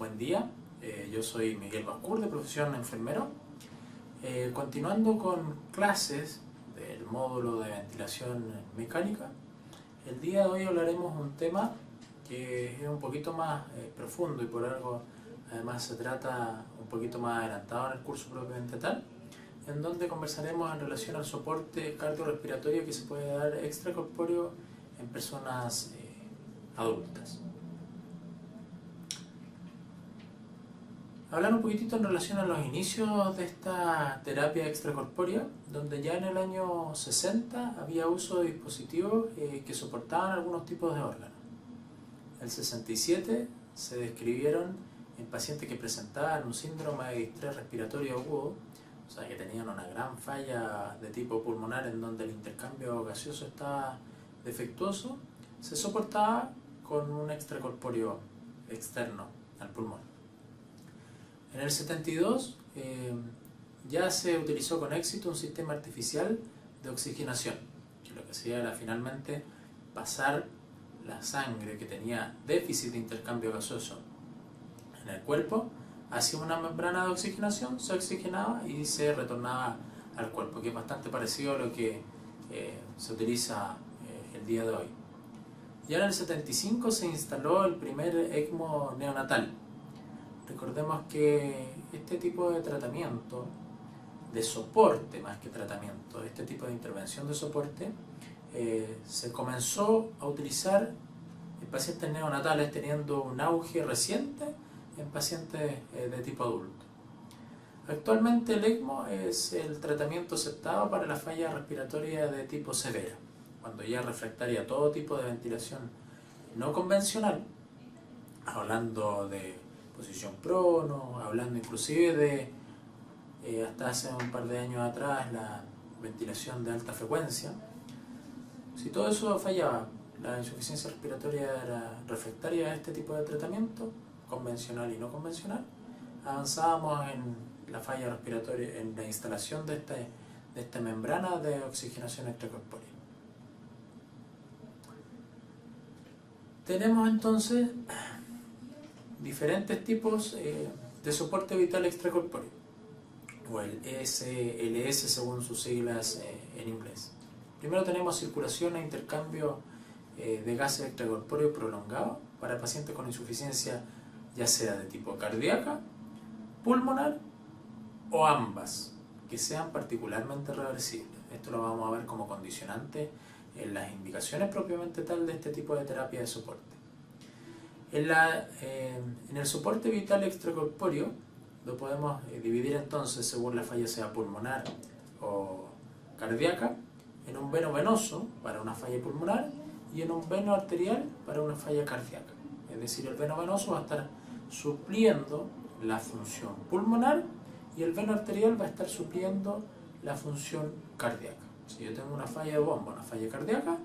Buen día, yo soy Miguel Bascur, de profesión enfermero. Continuando con clases del módulo de ventilación mecánica, el día de hoy hablaremos un tema que es un poquito más profundo y por algo además se trata un poquito más adelantado en el curso propiamente tal, en donde conversaremos en relación al soporte cardiorrespiratorio que se puede dar extracorpóreo en personas adultas. Hablar un poquitito en relación a los inicios de esta terapia extracorpórea, donde ya en el año 60 había uso de dispositivos que soportaban algunos tipos de órganos. En el 67 se describieron en pacientes que presentaban un síndrome de distrés respiratorio agudo, o sea que tenían una gran falla de tipo pulmonar en donde el intercambio gaseoso estaba defectuoso, se soportaba con un extracorpóreo externo al pulmón. En el 72 ya se utilizó con éxito un sistema artificial de oxigenación, que lo que hacía era finalmente pasar la sangre que tenía déficit de intercambio gaseoso en el cuerpo hacia una membrana de oxigenación, se oxigenaba y se retornaba al cuerpo, que es bastante parecido a lo que se utiliza el día de hoy. Ya en el 75 se instaló el primer ECMO neonatal. Recordemos que este tipo de tratamiento, de soporte más que tratamiento, este tipo de intervención de soporte, se comenzó a utilizar en pacientes neonatales teniendo un auge reciente en pacientes de tipo adulto. Actualmente el ECMO es el tratamiento aceptado para la falla respiratoria de tipo severa, cuando ya es refractaria a todo tipo de ventilación no convencional, hablando de posición prono, hablando inclusive de hasta hace un par de años atrás la ventilación de alta frecuencia. Si todo eso fallaba, la insuficiencia respiratoria era refractaria a este tipo de tratamiento, convencional y no convencional, avanzábamos en la falla respiratoria, en la instalación de esta membrana de oxigenación extracorpórea. Tenemos entonces diferentes tipos de soporte vital extracorpóreo, o el ESLS según sus siglas en inglés. Primero tenemos circulación e intercambio de gases extracorpóreos prolongado para pacientes con insuficiencia ya sea de tipo cardíaca, pulmonar o ambas, que sean particularmente reversibles. Esto lo vamos a ver como condicionante en las indicaciones propiamente tal de este tipo de terapia de soporte. En el soporte vital extracorpóreo lo podemos dividir entonces según la falla sea pulmonar o cardíaca, en un veno venoso para una falla pulmonar y en un veno arterial para una falla cardíaca. Es decir, el veno venoso va a estar supliendo la función pulmonar y el veno arterial va a estar supliendo la función cardíaca. Si yo tengo una falla de bomba, una falla cardíaca,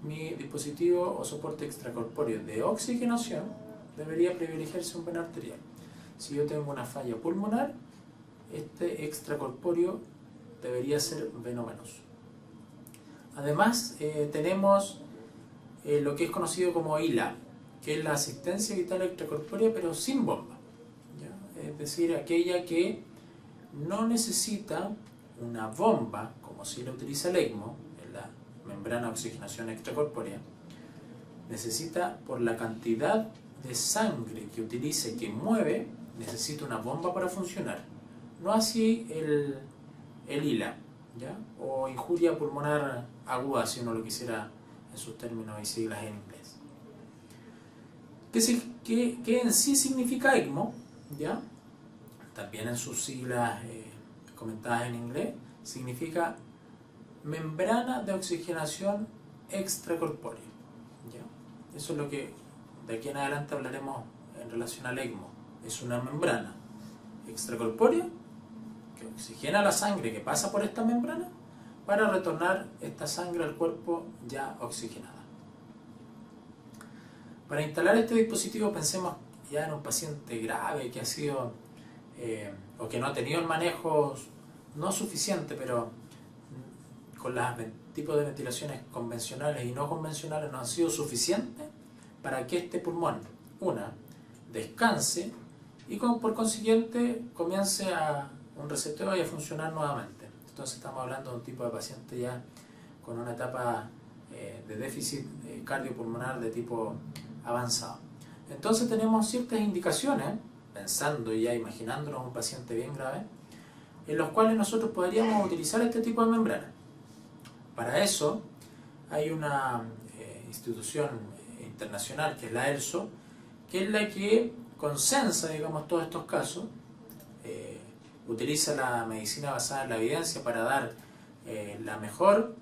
mi dispositivo o soporte extracorpóreo de oxigenación debería privilegiarse un veno arterial. Si yo tengo una falla pulmonar, este extracorpóreo debería ser veno venoso. Además, tenemos lo que es conocido como ILA, que es la asistencia vital extracorpórea pero sin bomba, ¿ya? Es decir, aquella que no necesita una bomba, como si la utiliza el ECMO, membrana de oxigenación extracorpórea, necesita, por la cantidad de sangre que utilice, que mueve, necesita una bomba para funcionar. No así el ILA, ¿ya? O injuria pulmonar aguda, si uno lo quisiera en sus términos y siglas en inglés. ¿Qué en sí significa ECMO? ¿Ya? También en sus siglas comentadas en inglés, significa membrana de oxigenación extracorpórea, ¿ya? Eso es lo que de aquí en adelante hablaremos en relación al ECMO. Es una membrana extracorpórea que oxigena la sangre que pasa por esta membrana para retornar esta sangre al cuerpo ya oxigenada. Para instalar este dispositivo pensemos ya en un paciente grave que ha sido o que no ha tenido el manejo no suficiente, pero con los tipos de ventilaciones convencionales y no convencionales no han sido suficientes para que este pulmón, descanse y por consiguiente comience a un reseteo y a funcionar nuevamente. Entonces estamos hablando de un tipo de paciente ya con una etapa de déficit cardiopulmonar de tipo avanzado. Entonces tenemos ciertas indicaciones, pensando y ya imaginándonos un paciente bien grave, en los cuales nosotros podríamos utilizar este tipo de membrana. Para eso hay una institución internacional que es la ELSO, que es la que consensa, digamos, todos estos casos, utiliza la medicina basada en la evidencia para dar la mejor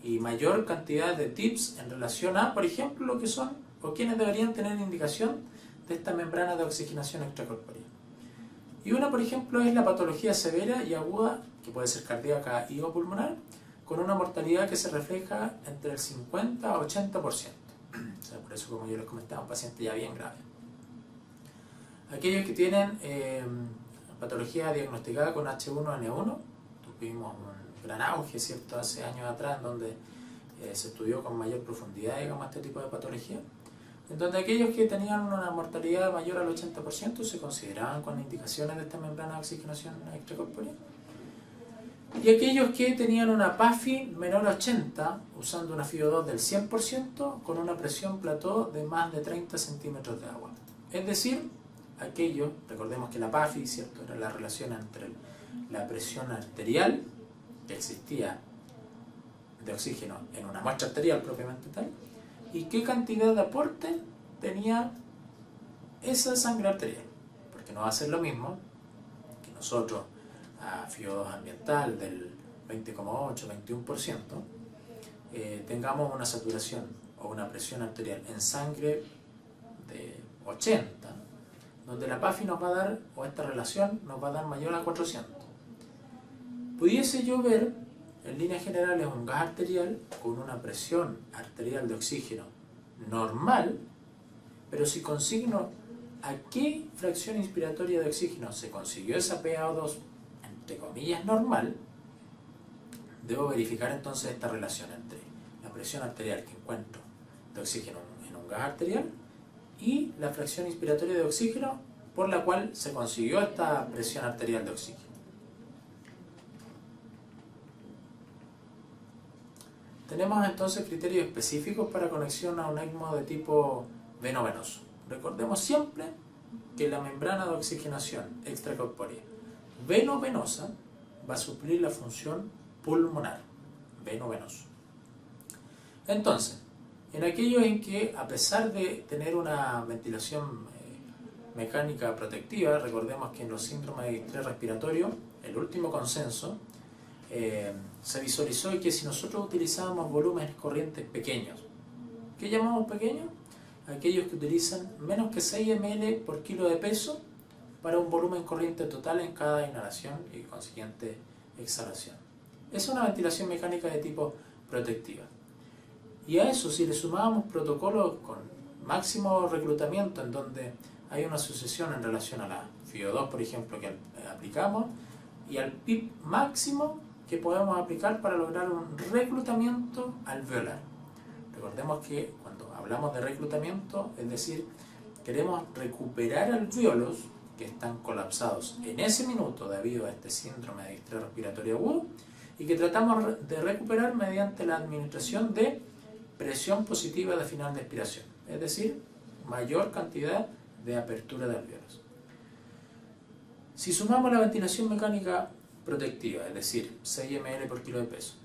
y mayor cantidad de tips en relación a, por ejemplo, lo que son o quienes deberían tener indicación de esta membrana de oxigenación extracorpórea. Y una, por ejemplo, es la patología severa y aguda, que puede ser cardíaca y o pulmonar, con una mortalidad que se refleja entre el 50 a 80%. O sea, por eso, como yo les comentaba, un paciente ya bien grave. Aquellos que tienen patología diagnosticada con H1N1, tuvimos un gran auge, ¿cierto?, hace años atrás, en donde se estudió con mayor profundidad, digamos, este tipo de patología, en donde aquellos que tenían una mortalidad mayor al 80% se consideraban con indicaciones de esta membrana de oxigenación extracorpórea, y aquellos que tenían una PAFI menor a 80, usando una FiO2 del 100%, con una presión plató de más de 30 centímetros de agua. Es decir, aquello, recordemos que la PAFI, ¿cierto?, era la relación entre la presión arterial que existía de oxígeno en una muestra arterial propiamente tal, y qué cantidad de aporte tenía esa sangre arterial, porque no va a ser lo mismo que nosotros a FiO2 ambiental del 20,8-21% tengamos una saturación o una presión arterial en sangre de 80, donde la PAFI nos va a dar, o esta relación nos va a dar mayor a 400. Pudiese yo ver, en líneas generales, un gas arterial con una presión arterial de oxígeno normal, pero si consigno a qué fracción inspiratoria de oxígeno se consiguió esa PaO2, entre comillas, normal, debo verificar entonces esta relación entre la presión arterial que encuentro de oxígeno en un gas arterial y la fracción inspiratoria de oxígeno por la cual se consiguió esta presión arterial de oxígeno. Tenemos entonces criterios específicos para conexión a un ECMO de tipo veno-venoso. Recordemos siempre que la membrana de oxigenación extracorpórea veno-venosa va a suplir la función pulmonar, veno-venoso. Entonces, en aquellos en que, a pesar de tener una ventilación mecánica protectiva, recordemos que en los síndromes de distrés respiratorio, el último consenso, se visualizó que si nosotros utilizábamos volúmenes corrientes pequeños, ¿qué llamamos pequeños? Aquellos que utilizan menos que 6 ml por kilo de peso para un volumen corriente total en cada inhalación y consiguiente exhalación. Es una ventilación mecánica de tipo protectiva. Y a eso, si le sumábamos protocolos con máximo reclutamiento, en donde hay una sucesión en relación a la FiO2, por ejemplo, que aplicamos, y al PIB máximo que podemos aplicar para lograr un reclutamiento alveolar. Recordemos que cuando hablamos de reclutamiento, es decir, queremos recuperar alvéolos que están colapsados en ese minuto debido a este síndrome de distrés respiratorio agudo y que tratamos de recuperar mediante la administración de presión positiva de final de expiración, es decir, mayor cantidad de apertura de alvéolos. Si sumamos la ventilación mecánica protectiva, es decir, 6 ml por kilo de peso,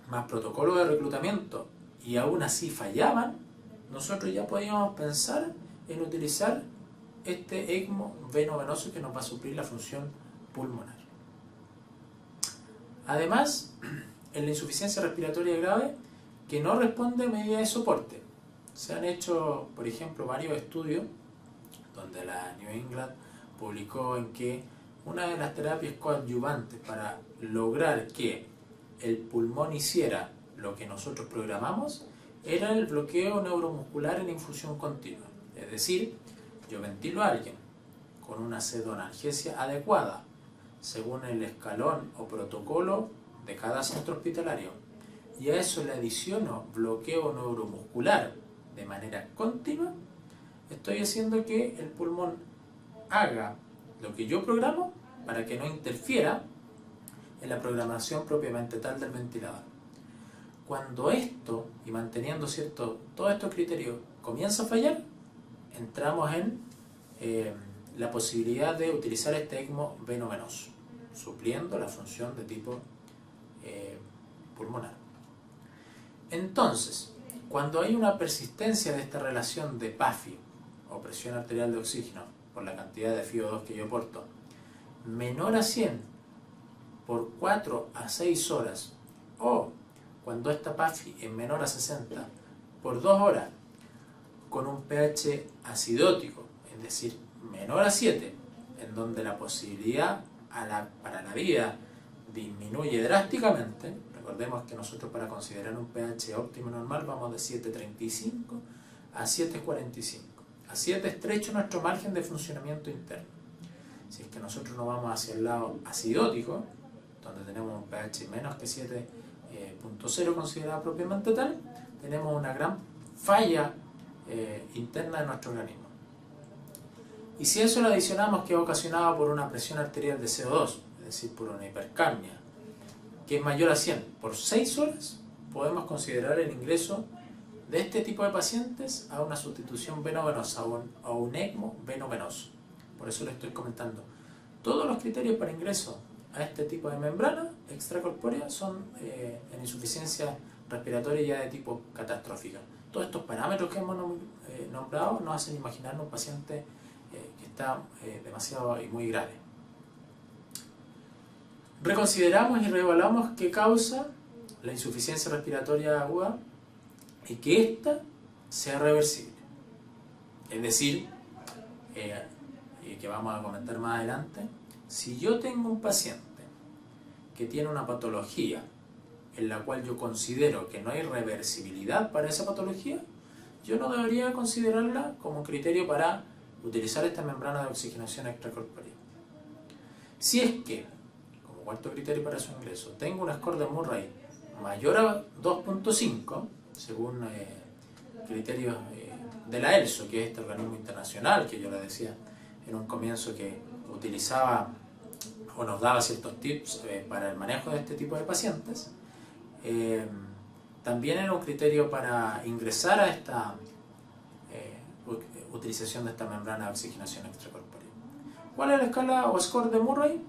más protocolo de reclutamiento, y aún así fallaban, nosotros ya podíamos pensar en utilizar este ECMO veno-venoso que nos va a suplir la función pulmonar. Además, en la insuficiencia respiratoria grave, que no responde a medidas de soporte. Se han hecho, por ejemplo, varios estudios donde la New England publicó en que una de las terapias coadyuvantes para lograr que el pulmón hiciera lo que nosotros programamos era el bloqueo neuromuscular en infusión continua. Es decir, yo ventilo a alguien con una pseudoanalgesia adecuada según el escalón o protocolo de cada centro hospitalario, y a eso le adiciono bloqueo neuromuscular de manera continua, estoy haciendo que el pulmón haga lo que yo programo para que no interfiera en la programación propiamente tal del ventilador. Cuando esto, y manteniendo todos estos criterios, comienza a fallar, entramos en la posibilidad de utilizar este ECMO veno-venoso, supliendo la función de tipo pulmonar. Entonces, cuando hay una persistencia de esta relación de PAFI, o presión arterial de oxígeno, por la cantidad de FiO2 que yo aporto, menor a 100 por 4 a 6 horas, o cuando esta PAFI es menor a 60 por 2 horas, con un pH acidótico, es decir, menor a 7, en donde la posibilidad para la vida disminuye drásticamente. Recordemos que nosotros, para considerar un pH óptimo normal, vamos de 7,35 a 7,45. A 7 estrecho nuestro margen de funcionamiento interno. Si es que nosotros nos vamos hacia el lado acidótico, donde tenemos un pH menos que 7,0 considerado propiamente tal, tenemos una gran falla interna de nuestro organismo. Y si eso lo adicionamos que es ocasionado por una presión arterial de CO2, es decir, por una hipercapnia, que es mayor a 100 por 6 horas, podemos considerar el ingreso de este tipo de pacientes a una sustitución veno-venosa o un ECMO veno-venoso. Por eso les estoy comentando. Todos los criterios para ingreso a este tipo de membrana extracorpórea son en insuficiencia respiratoria ya de tipo catastrófica. Todos estos parámetros que hemos nombrado nos hacen imaginar un paciente que está demasiado y muy grave. Reconsideramos y reevaluamos qué causa la insuficiencia respiratoria aguda y que ésta sea reversible. Es decir, que vamos a comentar más adelante, si yo tengo un paciente que tiene una patología en la cual yo considero que no hay reversibilidad para esa patología, yo no debería considerarla como criterio para utilizar esta membrana de oxigenación extracorpórea. Si es que, como cuarto criterio para su ingreso, tengo un score de Murray mayor a 2.5, según criterios de la ELSO, que es este organismo internacional que yo les decía en un comienzo que utilizaba o nos daba ciertos tips para el manejo de este tipo de pacientes, también era un criterio para ingresar a esta utilización de esta membrana de oxigenación extracorpórea. ¿Cuál es la escala o score de Murray?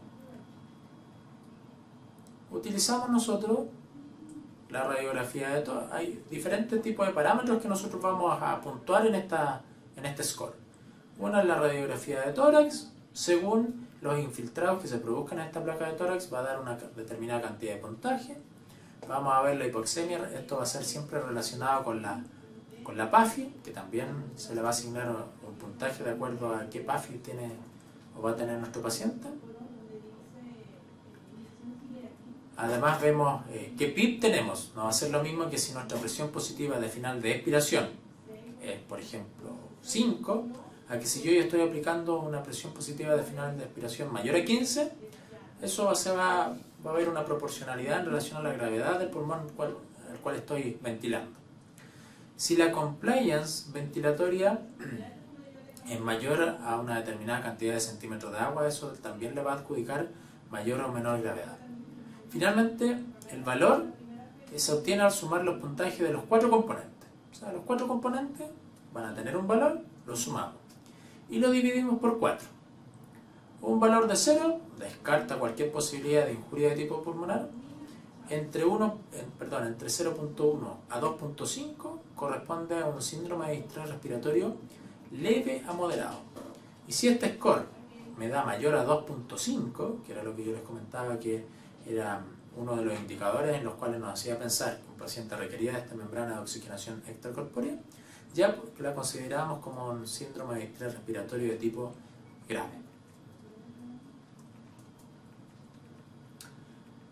Utilizamos nosotros la radiografía de tórax. Hay diferentes tipos de parámetros que nosotros vamos a puntuar en este score. Una es la radiografía de tórax. Según los infiltrados que se produzcan en esta placa de tórax, va a dar una determinada cantidad de puntaje. Vamos a ver la hipoxemia. Esto va a ser siempre relacionado con la PAFI, que también se le va a asignar un puntaje de acuerdo a qué PAFI tiene o va a tener nuestro paciente. Además vemos qué PIP tenemos. No va a ser lo mismo que si nuestra presión positiva de final de expiración es, por ejemplo, 5, a que si yo ya estoy aplicando una presión positiva de final de expiración mayor a 15, eso va a haber una proporcionalidad en relación a la gravedad del pulmón al cual estoy ventilando. Si la compliance ventilatoria es mayor a una determinada cantidad de centímetros de agua, eso también le va a adjudicar mayor o menor gravedad. Finalmente, el valor se obtiene al sumar los puntajes de los 4 componentes. O sea, los 4 componentes van a tener un valor, lo sumamos y lo dividimos por 4. Un valor de 0 descarta cualquier posibilidad de injuria de tipo pulmonar. Entre 0.1 a 2.5 corresponde a un síndrome de distrés respiratorio leve a moderado. Y si este score me da mayor a 2.5, que era lo que yo les comentaba que era uno de los indicadores en los cuales nos hacía pensar que un paciente requería de esta membrana de oxigenación extracorpórea, ya la consideramos como un síndrome de distrés respiratorio de tipo grave.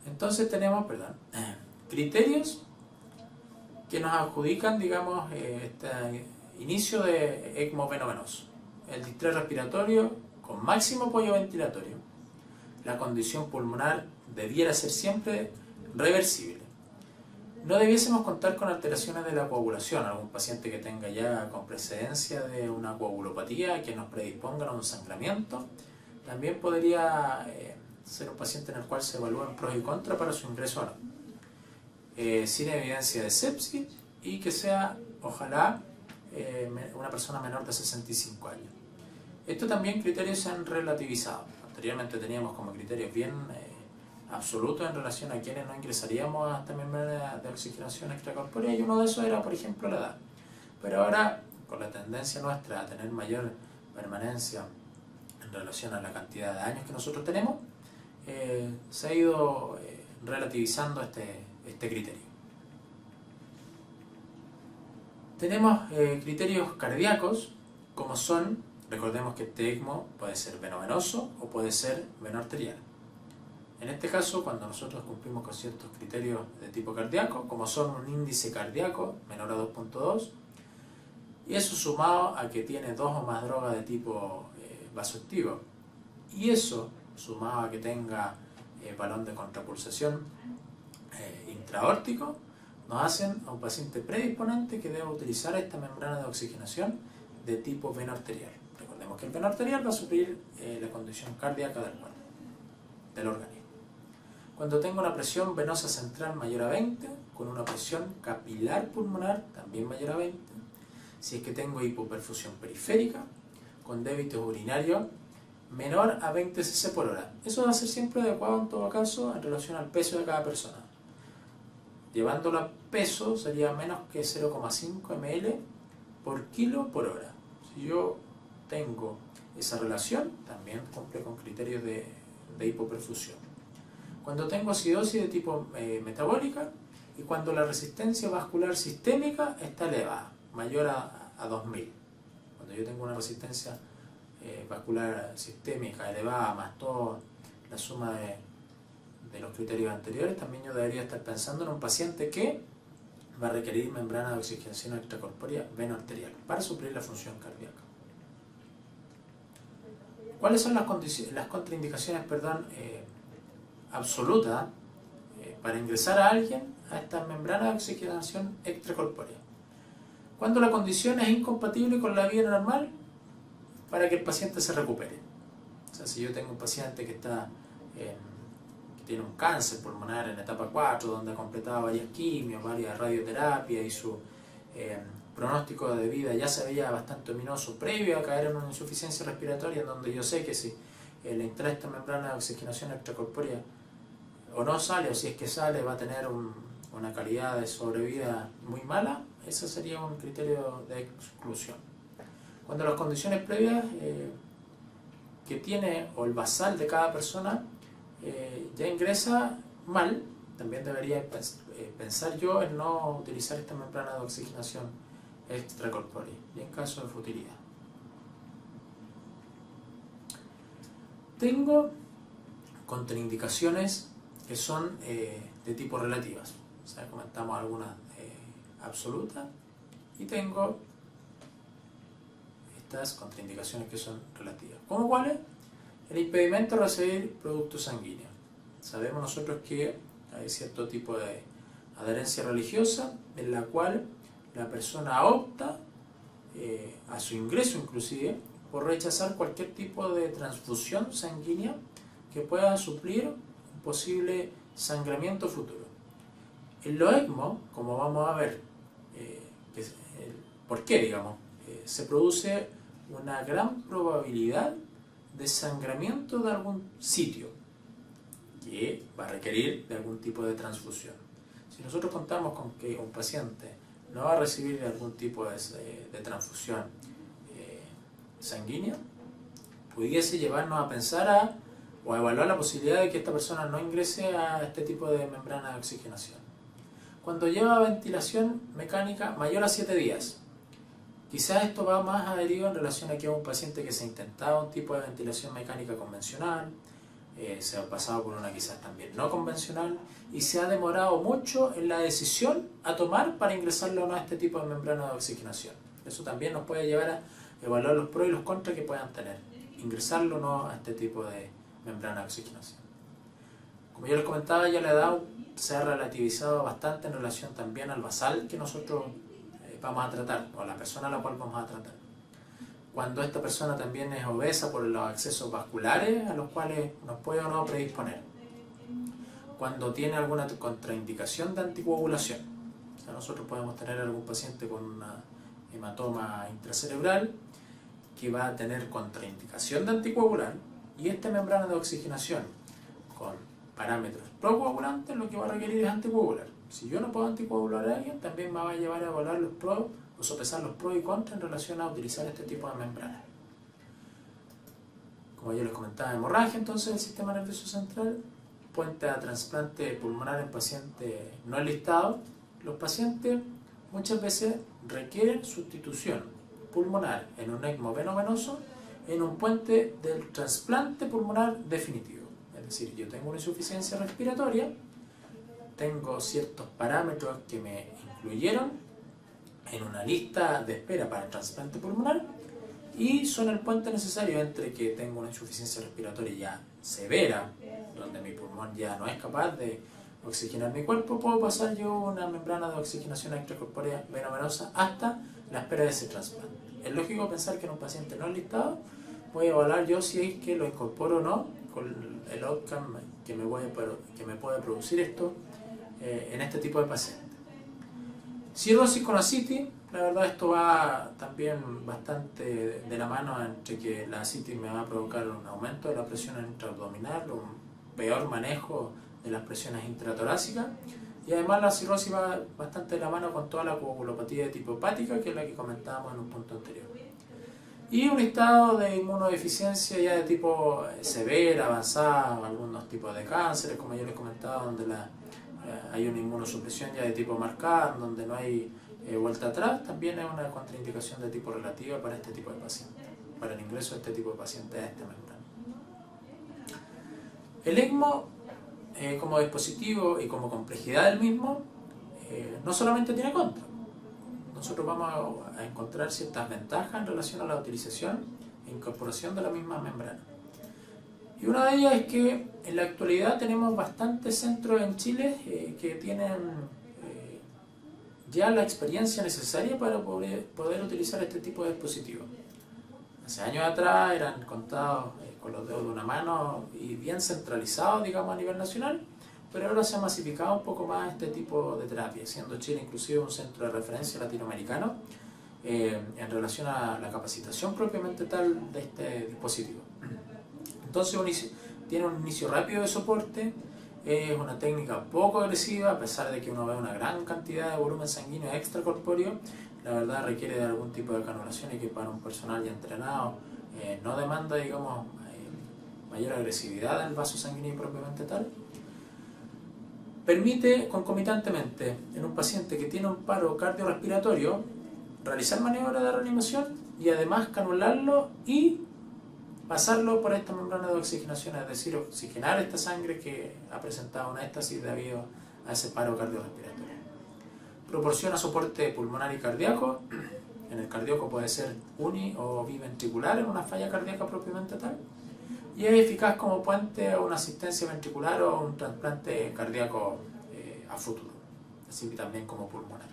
Entonces tenemos, criterios que nos adjudican, digamos, este inicio de ECMO veno-venoso. El distrés respiratorio con máximo apoyo ventilatorio. La condición pulmonar debiera ser siempre reversible. No debiésemos contar con alteraciones de la coagulación. Algún paciente que tenga ya con precedencia de una coagulopatía que nos predisponga a un sangramiento, también podría ser un paciente en el cual se evalúan pros y contras para su ingreso o no. Sin evidencia de sepsis y que sea, ojalá, una persona menor de 65 años. Estos también criterios se han relativizado. Anteriormente teníamos como criterios bien absolutos en relación a quienes no ingresaríamos a esta membrana de oxigenación extracorpórea, y uno de esos era, por ejemplo, la edad. Pero ahora, con la tendencia nuestra a tener mayor permanencia en relación a la cantidad de años que nosotros tenemos, se ha ido relativizando este criterio. Tenemos criterios cardíacos, como son, recordemos que este ECMO puede ser veno-venoso o puede ser veno-arterial. En este caso, cuando nosotros cumplimos con ciertos criterios de tipo cardíaco, como son un índice cardíaco menor a 2.2, y eso sumado a que tiene 2 o más drogas de tipo vasoactivo, y eso sumado a que tenga balón de contrapulsación intraórtico, nos hacen a un paciente predisponente que debe utilizar esta membrana de oxigenación de tipo veno-arterial. Recordemos que el veno-arterial va a suplir la condición cardíaca del organismo. Cuando tengo una presión venosa central mayor a 20, con una presión capilar pulmonar también mayor a 20, si es que tengo hipoperfusión periférica, con débitos urinarios menor a 20 cc por hora. Eso va a ser siempre adecuado en todo caso en relación al peso de cada persona. Llevándolo a peso sería menos que 0,5 ml por kilo por hora. Si yo tengo esa relación, también cumple con criterios de hipoperfusión. Cuando tengo acidosis de tipo metabólica y cuando la resistencia vascular sistémica está elevada, mayor a 2000. Cuando yo tengo una resistencia vascular sistémica elevada, más toda la suma de los criterios anteriores, también yo debería estar pensando en un paciente que va a requerir membrana de oxigenación extracorpórea veno-arterial para suplir la función cardíaca. ¿Cuáles son las contraindicaciones absolutas para ingresar a alguien a esta membrana de oxigenación extracorpórea? Cuando la condición es incompatible con la vida normal para que el paciente se recupere. O sea, si yo tengo un paciente que tiene un cáncer pulmonar en etapa 4, donde ha completado varias quimios, varias radioterapias y su pronóstico de vida ya se veía bastante ominoso previo a caer en una insuficiencia respiratoria, en donde yo sé que si le entra esta membrana de oxigenación extracorpórea o no sale, o si es que sale va a tener una calidad de sobrevida muy mala, ese sería un criterio de exclusión. Cuando las condiciones previas que tiene o el basal de cada persona ya ingresa mal, también debería pensar yo en no utilizar esta membrana de oxigenación extracorpórea, y en caso de futilidad. Tengo contraindicaciones que son de tipo relativas, o sea, comentamos algunas absolutas, y tengo estas contraindicaciones que son relativas. ¿Cómo cuáles? El impedimento de recibir productos sanguíneos. Sabemos nosotros que hay cierto tipo de adherencia religiosa en la cual la persona opta a su ingreso inclusive por rechazar cualquier tipo de transfusión sanguínea que pueda suplir un posible sangramiento futuro. En lo ECMO, como vamos a ver, ¿por qué? Se produce una gran probabilidad de sangramiento de algún sitio que va a requerir de algún tipo de transfusión. Si nosotros contamos con que un paciente no va a recibir algún tipo de transfusión sanguínea, pudiese llevarnos a pensar o a evaluar la posibilidad de que esta persona no ingrese a este tipo de membrana de oxigenación. Cuando lleva ventilación mecánica mayor a 7 días, quizás esto va más adherido en relación a que es un paciente que se ha intentado un tipo de ventilación mecánica convencional, se ha pasado por una quizás también no convencional y se ha demorado mucho en la decisión a tomar para ingresarlo o no a este tipo de membrana de oxigenación. Eso también nos puede llevar a evaluar los pros y los contras que puedan tener, ingresarlo o no a este tipo de membrana de oxigenación. Como yo les comentaba, ya la edad se ha relativizado bastante en relación también al basal que nosotros vamos a tratar, o a la persona a la cual vamos a tratar. Cuando esta persona también es obesa por los accesos vasculares a los cuales nos puede o no predisponer. Cuando tiene alguna contraindicación de anticoagulación. O sea, nosotros podemos tener algún paciente con una hematoma intracerebral que va a tener contraindicación de anticoagular, y esta membrana de oxigenación con parámetros procoagulantes lo que va a requerir es anticoagular. Si yo no puedo anticoagular a alguien, también me va a llevar a evaluar los pros o sopesar los pros y contras en relación a utilizar este tipo de membrana. Como yo les comentaba, hemorragia entonces del sistema nervioso central, puente a trasplante pulmonar en pacientes no enlistados. Los pacientes muchas veces requieren sustitución pulmonar en un ECMO veno-venoso en un puente del trasplante pulmonar definitivo. Es decir, yo tengo una insuficiencia respiratoria, tengo ciertos parámetros que me incluyeron en una lista de espera para el trasplante pulmonar y son el puente necesario entre que tengo una insuficiencia respiratoria ya severa, donde mi pulmón ya no es capaz de oxigenar mi cuerpo, puedo pasar yo una membrana de oxigenación extracorpórea veno-venosa hasta la espera de ese trasplante. Es lógico pensar que en un paciente no enlistado voy a evaluar yo si es que lo incorporo o no con el outcome que me puede producir esto en este tipo de pacientes. Cirrosis con ascitis, la verdad esto va también bastante de la mano entre que la ascitis me va a provocar un aumento de la presión intraabdominal, un peor manejo de las presiones intratorácicas, y además la cirrosis va bastante de la mano con toda la coagulopatía de tipo hepática, que es la que comentábamos en un punto anterior. Y un estado de inmunodeficiencia ya de tipo severa, avanzada, algunos tipos de cánceres, como yo les comentaba, donde hay una inmunosupresión ya de tipo marcada, donde no hay vuelta atrás, también es una contraindicación de tipo relativa para este tipo de pacientes, para el ingreso de este tipo de pacientes a esta membrana. El ECMO, como dispositivo y como complejidad del mismo, no solamente tiene contra. Nosotros vamos a encontrar ciertas ventajas en relación a la utilización e incorporación de la misma membrana. Y una de ellas es que en la actualidad tenemos bastantes centros en Chile que tienen ya la experiencia necesaria para poder utilizar este tipo de dispositivos. Hace años atrás eran contados con los dedos de una mano y bien centralizados, digamos, a nivel nacional, pero ahora se ha masificado un poco más este tipo de terapia, siendo Chile inclusive un centro de referencia latinoamericano en relación a la capacitación propiamente tal de este dispositivo. Entonces tiene un inicio rápido de soporte, es una técnica poco agresiva, a pesar de que uno ve una gran cantidad de volumen sanguíneo extracorpóreo. La verdad requiere de algún tipo de canulación y que para un personal ya entrenado no demanda, digamos, mayor agresividad del vaso sanguíneo propiamente tal. Permite concomitantemente en un paciente que tiene un paro cardiorrespiratorio realizar maniobras de reanimación y además canularlo y pasarlo por esta membrana de oxigenación, es decir, oxigenar esta sangre que ha presentado una éstasis debido a ese paro cardiorrespiratorio. Proporciona soporte pulmonar y cardíaco. En el cardíaco puede ser uni o biventricular en una falla cardíaca propiamente tal. Y es eficaz como puente a una asistencia ventricular o un trasplante cardíaco a futuro, así que también como pulmonar.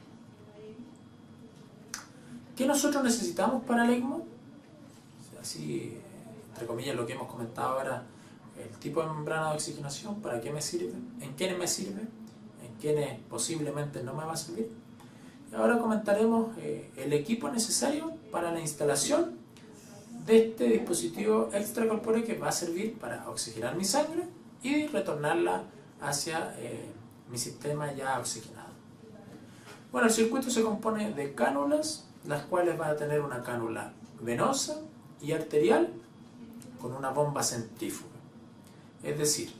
¿Qué nosotros necesitamos para el ECMO? Así, entre comillas, lo que hemos comentado ahora, el tipo de membrana de oxigenación, para qué me sirve, en quiénes me sirve, en quiénes posiblemente no me va a servir. Y ahora comentaremos el equipo necesario para la instalación de este dispositivo extracorpóreo que va a servir para oxigenar mi sangre y retornarla hacia mi sistema ya oxigenado. Bueno, el circuito se compone de cánulas, las cuales van a tener una cánula venosa y arterial con una bomba centrífuga. Es decir,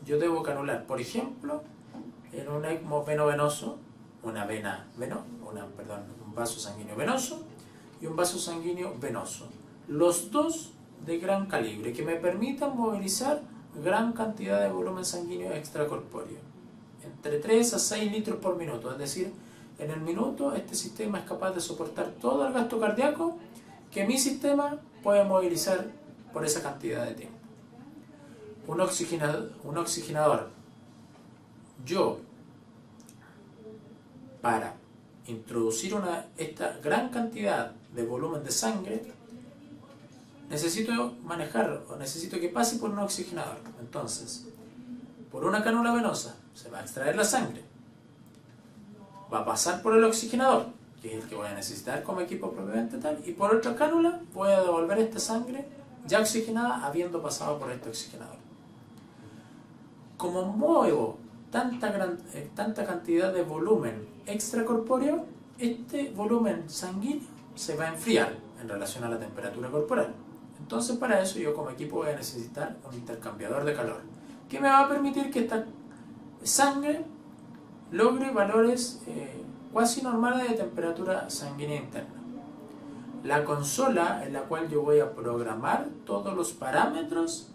yo debo canular, por ejemplo, en un ECMO veno-venoso, un vaso sanguíneo venoso y un vaso sanguíneo venoso. Los dos de gran calibre, que me permitan movilizar gran cantidad de volumen sanguíneo extracorpóreo, entre 3 a 6 litros por minuto, es decir, en el minuto este sistema es capaz de soportar todo el gasto cardíaco que mi sistema puede movilizar por esa cantidad de tiempo. Un oxigenador yo, para introducir esta gran cantidad de volumen de sangre, necesito manejar o necesito que pase por un oxigenador. Entonces, por una cánula venosa se va a extraer la sangre, va a pasar por el oxigenador, que es el que voy a necesitar como equipo propiamente tal, y por otra cánula voy a devolver esta sangre ya oxigenada habiendo pasado por este oxigenador. Como muevo tanta cantidad de volumen extracorpóreo, este volumen sanguíneo se va a enfriar en relación a la temperatura corporal. Entonces, para eso yo como equipo voy a necesitar un intercambiador de calor que me va a permitir que esta sangre logre valores cuasi normales de temperatura sanguínea interna. La consola en la cual yo voy a programar todos los parámetros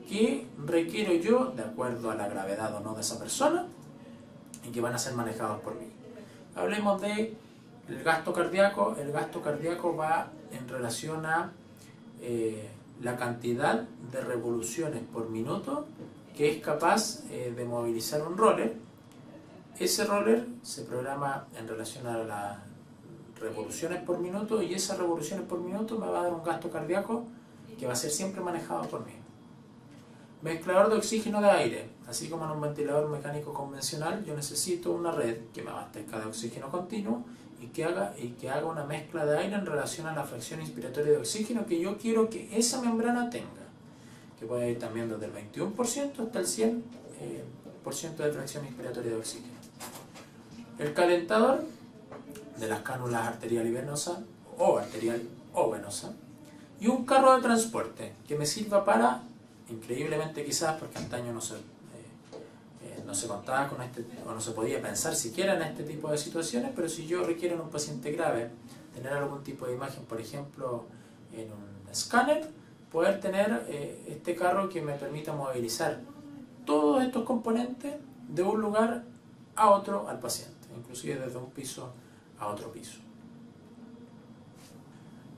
que requiero yo de acuerdo a la gravedad o no de esa persona y que van a ser manejados por mí. Hablemos de el gasto cardíaco. El gasto cardíaco va en relación a la cantidad de revoluciones por minuto que es capaz de movilizar un roller. Ese roller se programa en relación a las revoluciones por minuto y esas revoluciones por minuto me va a dar un gasto cardíaco que va a ser siempre manejado por mí. Mezclador de oxígeno de aire. Así como en un ventilador mecánico convencional, yo necesito una red que me abastezca de oxígeno continuo y que haga una mezcla de aire en relación a la fracción inspiratoria de oxígeno que yo quiero que esa membrana tenga, que puede ir también desde el 21% hasta el 100% de fracción inspiratoria de oxígeno. El calentador de las cánulas arterial y venosa, o arterial o venosa, y un carro de transporte que me sirva para, increíblemente quizás, porque antaño no se contaba con o no se podía pensar siquiera en este tipo de situaciones, pero si yo requiero en un paciente grave tener algún tipo de imagen, por ejemplo en un escáner, poder tener este carro que me permita movilizar todos estos componentes de un lugar a otro al paciente, inclusive desde un piso a otro piso.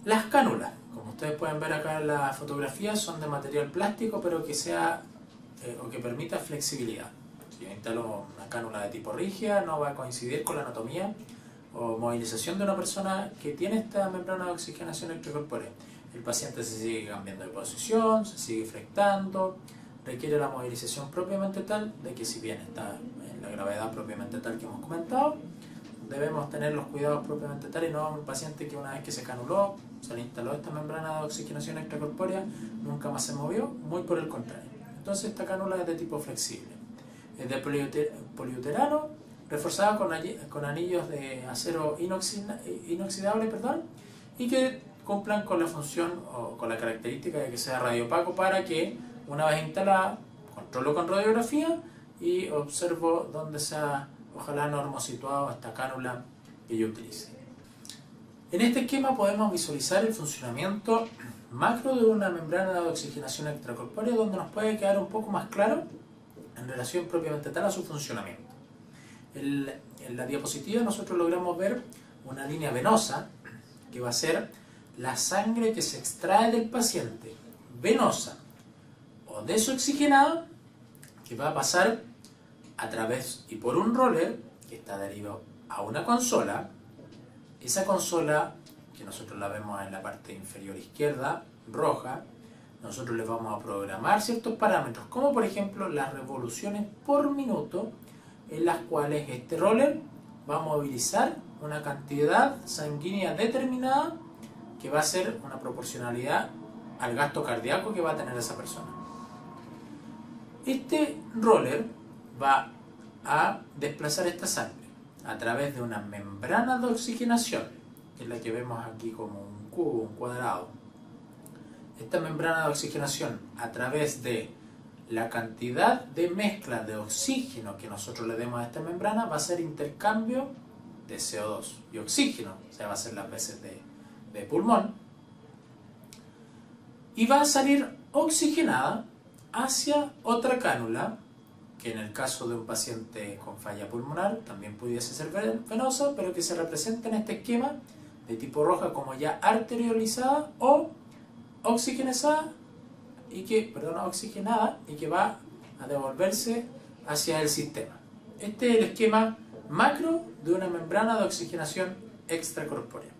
Las cánulas, como ustedes pueden ver acá en la fotografía, son de material plástico, pero que sea o que permita flexibilidad. Si yo instalo una cánula de tipo rígida, no va a coincidir con la anatomía o movilización de una persona que tiene esta membrana de oxigenación extracorpórea. El paciente se sigue cambiando de posición, se sigue flectando, requiere la movilización propiamente tal de que, si bien está en la gravedad propiamente tal que hemos comentado, debemos tener los cuidados propiamente tal y no un paciente que una vez que se canuló, se le instaló esta membrana de oxigenación extracorpórea, nunca más se movió, muy por el contrario. Entonces esta cánula es de tipo flexible. Es de poliuterano, reforzada con anillos de acero inoxidable, y que cumplan con la función o con la característica de que sea radiopaco, para que una vez instalada, controlo con radiografía y observo dónde se ha, ojalá, normosituado esta cánula que yo utilice. En este esquema podemos visualizar el funcionamiento macro de una membrana de oxigenación extracorpórea, donde nos puede quedar un poco más claro en relación propiamente tal a su funcionamiento. En la diapositiva nosotros logramos ver una línea venosa que va a ser la sangre que se extrae del paciente, venosa o desoxigenada, que va a pasar a través y por un roller que está adherido a una consola. Esa consola, que nosotros la vemos en la parte inferior izquierda, roja, nosotros le vamos a programar ciertos parámetros, como por ejemplo las revoluciones por minuto, en las cuales este roller va a movilizar una cantidad sanguínea determinada que va a ser una proporcionalidad al gasto cardíaco que va a tener esa persona. Este roller va a desplazar esta sangre a través de una membrana de oxigenación, que es la que vemos aquí como un cubo, un cuadrado. Esta membrana de oxigenación, a través de la cantidad de mezcla de oxígeno que nosotros le demos a esta membrana, va a ser intercambio de CO2 y oxígeno, o sea, va a ser las veces de pulmón, y va a salir oxigenada hacia otra cánula, que en el caso de un paciente con falla pulmonar también pudiese ser venosa, pero que se representa en este esquema de tipo roja como ya arteriolizada o oxigenada y que va a devolverse hacia el sistema. Este es el esquema macro de una membrana de oxigenación extracorpórea.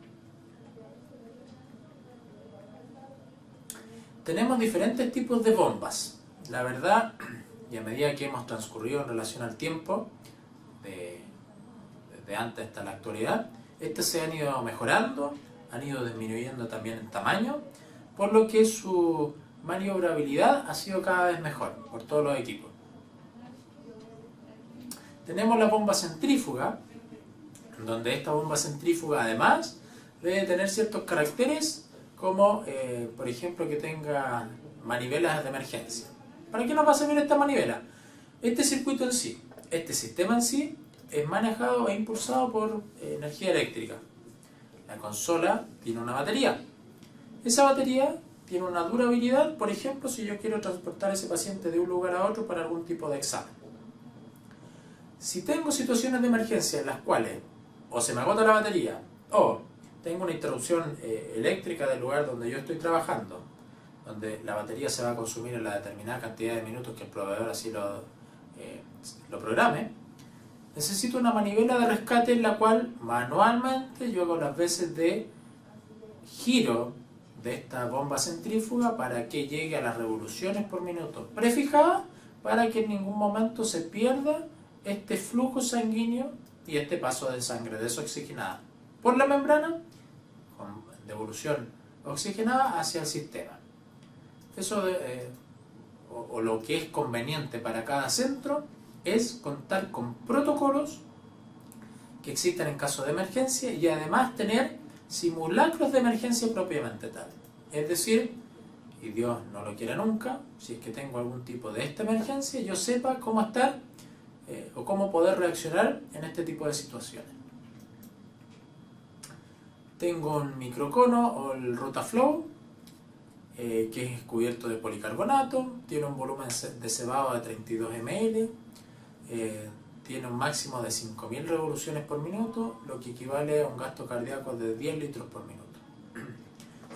Tenemos diferentes tipos de bombas. La verdad, y a medida que hemos transcurrido en relación al tiempo, desde antes hasta la actualidad, estas se han ido mejorando, han ido disminuyendo también en tamaño, por lo que su maniobrabilidad ha sido cada vez mejor por todos los equipos. Tenemos la bomba centrífuga, donde esta bomba centrífuga además debe tener ciertos caracteres como, por ejemplo, que tenga manivelas de emergencia. ¿Para qué nos va a servir esta manivela? Este circuito en sí, este sistema en sí, es manejado e impulsado por energía eléctrica. La consola tiene una batería. Esa batería tiene una durabilidad, por ejemplo, si yo quiero transportar a ese paciente de un lugar a otro para algún tipo de examen. Si tengo situaciones de emergencia en las cuales o se me agota la batería o tengo una interrupción eléctrica del lugar donde yo estoy trabajando, donde la batería se va a consumir en la determinada cantidad de minutos que el proveedor así lo programe, necesito una manivela de rescate en la cual manualmente yo hago las veces de giro de esta bomba centrífuga para que llegue a las revoluciones por minuto prefijadas, para que en ningún momento se pierda este flujo sanguíneo y este paso de sangre desoxigenada por la membrana con devolución oxigenada hacia el sistema. Eso o lo que es conveniente para cada centro es contar con protocolos que existan en caso de emergencia y además tener simulacros de emergencia propiamente tal. Es decir, y Dios no lo quiera nunca, si es que tengo algún tipo de esta emergencia, yo sepa cómo estar o cómo poder reaccionar en este tipo de situaciones. Tengo un microcono o el Rotaflow, que es cubierto de policarbonato, tiene un volumen de cebado de 32 ml, tiene un máximo de 5.000 revoluciones por minuto, lo que equivale a un gasto cardíaco de 10 litros por minuto.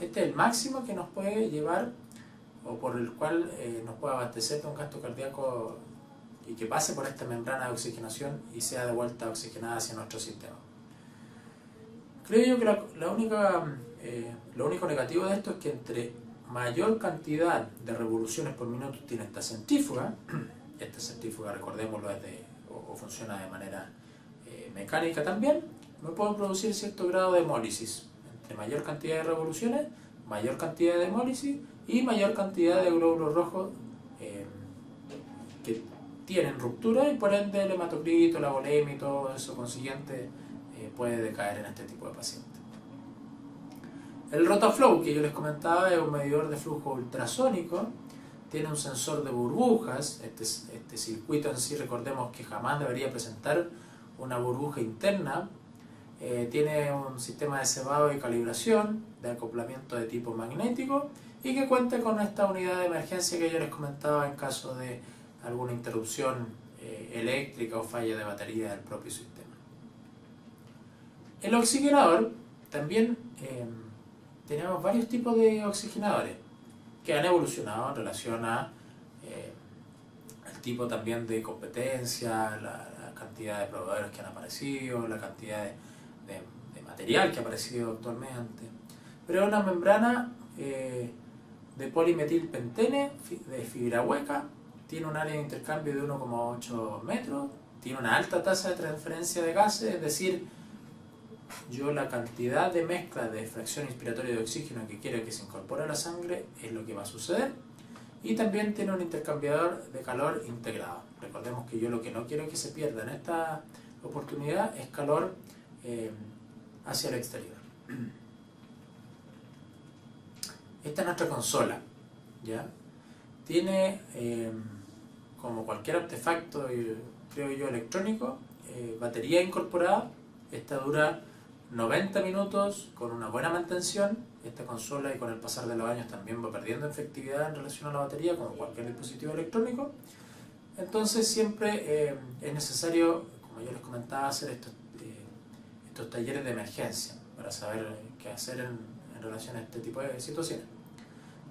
Este es el máximo que nos puede llevar o por el cual nos puede abastecer de un gasto cardíaco y que pase por esta membrana de oxigenación y sea de vuelta oxigenada hacia nuestro sistema. Creo yo que lo único negativo de esto es que entre mayor cantidad de revoluciones por minuto tiene esta centrífuga recordémoslo o funciona de manera mecánica también, me puede producir cierto grado de hemólisis. Entre mayor cantidad de revoluciones, mayor cantidad de hemólisis y mayor cantidad de glóbulos rojos que tienen ruptura y por ende el hematocrito, la volemia y todo eso consiguiente puede decaer en este tipo de pacientes. El Rotaflow que yo les comentaba es un medidor de flujo ultrasónico, tiene un sensor de burbujas, este circuito en sí recordemos que jamás debería presentar una burbuja interna, tiene un sistema de cebado y calibración, de acoplamiento de tipo magnético y que cuenta con esta unidad de emergencia que yo les comentaba en caso de alguna interrupción eléctrica o falla de batería del propio sistema. El oxigenador también tenemos varios tipos de oxigenadores que han evolucionado en relación a el tipo también de competencia, la cantidad de proveedores que han aparecido, la cantidad de material que ha aparecido actualmente. Pero es una membrana de polimetilpentene de fibra hueca, tiene un área de intercambio de 1,8 metros, tiene una alta tasa de transferencia de gases, es decir, yo la cantidad de mezcla de fracción inspiratoria de oxígeno que quiero que se incorpore a la sangre es lo que va a suceder, y también tiene un intercambiador de calor integrado. Recordemos que yo lo que no quiero que se pierda en esta oportunidad es calor hacia el exterior. Esta es nuestra consola, ¿ya? Tiene, como cualquier artefacto, creo yo, electrónico, batería incorporada. Esta dura 90 minutos con una buena mantención. Esta consola y con el pasar de los años también va perdiendo efectividad en relación a la batería, como cualquier dispositivo electrónico. Entonces siempre es necesario, como yo les comentaba, hacer estos talleres de emergencia para saber qué hacer en relación a este tipo de situaciones.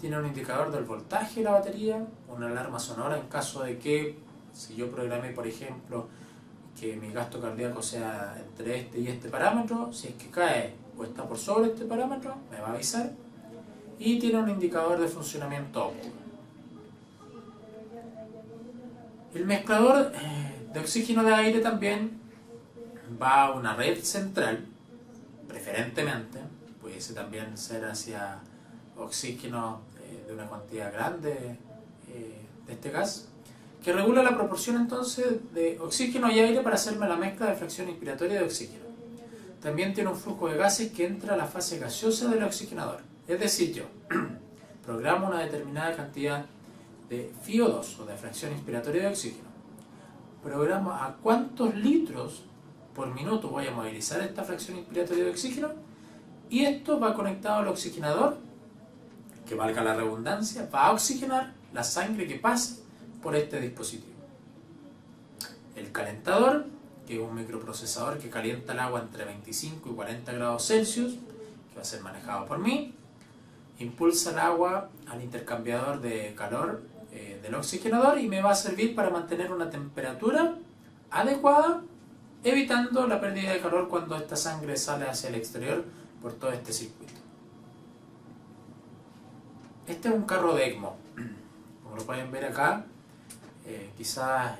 Tiene un indicador del voltaje de la batería, una alarma sonora en caso de que, si yo programé, por ejemplo, que mi gasto cardíaco sea entre este y este parámetro. Si es que cae o está por sobre este parámetro, me va a avisar. Y tiene un indicador de funcionamiento óptimo. El mezclador de oxígeno de aire también va a una red central, preferentemente, pudiese también ser hacia oxígeno de una cantidad grande de este gas, que regula la proporción entonces de oxígeno y aire para hacerme la mezcla de fracción inspiratoria de oxígeno. También tiene un flujo de gases que entra a la fase gaseosa del oxigenador. Es decir, yo programo una determinada cantidad de FiO2 o de fracción inspiratoria de oxígeno. Programo a cuántos litros por minuto voy a movilizar esta fracción inspiratoria de oxígeno, y esto va conectado al oxigenador, que valga la redundancia, va a oxigenar la sangre que pase por este dispositivo. El calentador, que es un microprocesador que calienta el agua entre 25 y 40 grados Celsius, que va a ser manejado por mí, impulsa el agua al intercambiador de calor del oxigenador y me va a servir para mantener una temperatura adecuada, evitando la pérdida de calor cuando esta sangre sale hacia el exterior por todo este circuito. Este es un carro de ECMO. Como lo pueden ver acá, quizás